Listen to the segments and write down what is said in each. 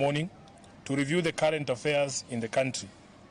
morning to review the current affairs in the country.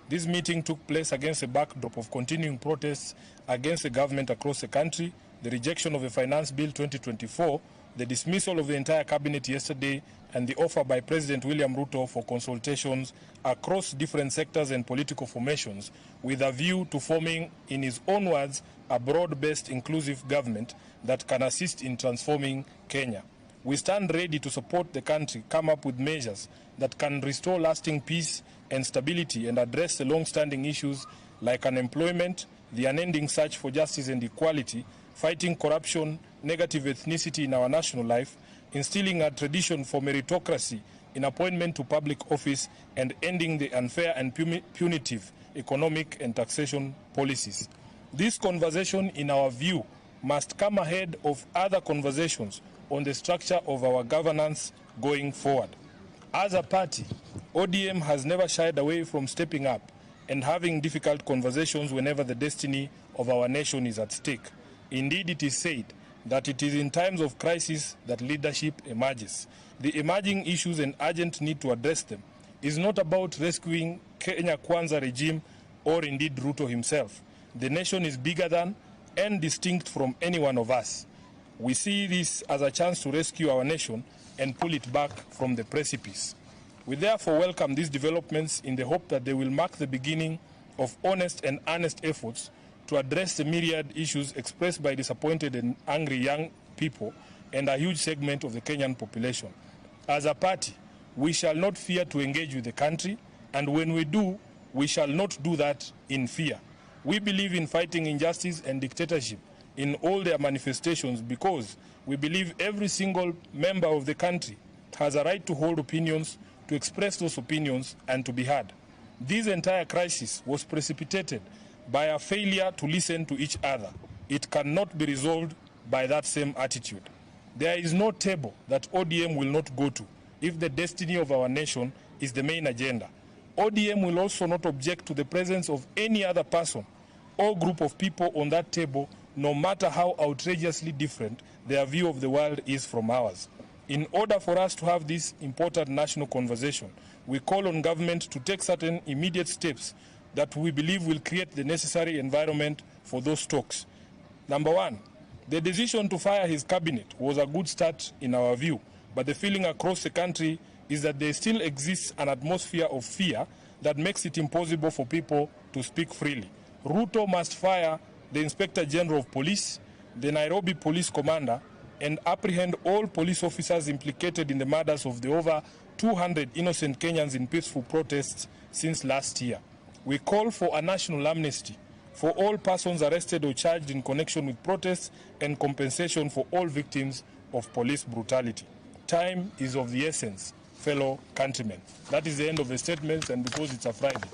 This meeting took place against a backdrop of continuing protests against the government across the country, the rejection of the Finance Bill 2024, the dismissal of the entire cabinet yesterday, and the offer by President William Ruto for consultations across different sectors and political formations with a view to forming, in his own words, a broad-based inclusive government that can assist in transforming Kenya. We stand ready to support the country come up with measures that can restore lasting peace and stability and address the long-standing issues like unemployment, the unending search for justice and equality, fighting corruption, negative ethnicity in our national life, instilling a tradition for meritocracy in appointment to public office, and ending the unfair and punitive economic and taxation policies. This conversation, in our view, must come ahead of other conversations on the structure of our governance going forward. As a party, ODM has never shied away from stepping up and having difficult conversations whenever the destiny of our nation is at stake. Indeed, it is said that it is in times of crisis that leadership emerges. The emerging issues and urgent need to address them is not about rescuing Kenya Kwanza regime or indeed Ruto himself. The nation is bigger than and distinct from any one of us. We see this as a chance to rescue our nation and pull it back from the precipice. We therefore welcome these developments in the hope that they will mark the beginning of honest and earnest efforts to address the myriad issues expressed by disappointed and angry young people and a huge segment of the Kenyan population. As a party, we shall not fear to engage with the country, and when we do, we shall not do that in fear. We believe in fighting injustice and dictatorship in all their manifestations because we believe every single member of the country has a right to hold opinions, to express those opinions, and to be heard. This entire crisis was precipitated by a failure to listen to each other. It cannot be resolved by that same attitude. There is no table that ODM will not go to if the destiny of our nation is the main agenda. ODM will also not object to the presence of any other person or group of people on that table, no matter how outrageously different their view of the world is from ours. In order for us to have this important national conversation, we call on government to take certain immediate steps that we believe will create the necessary environment for those talks. Number one, the decision to fire his cabinet was a good start in our view, but the feeling across the country is that there still exists an atmosphere of fear that makes it impossible for people to speak freely. Ruto must fire the Inspector General of Police, the Nairobi Police Commander, and apprehend all police officers implicated in the murders of the over 200 innocent Kenyans in peaceful protests since last year. We call for a national amnesty for all persons arrested or charged in connection with protests and compensation for all victims of police brutality. Time is of the essence, fellow countrymen. That is the end of the statements, and because it's a Friday,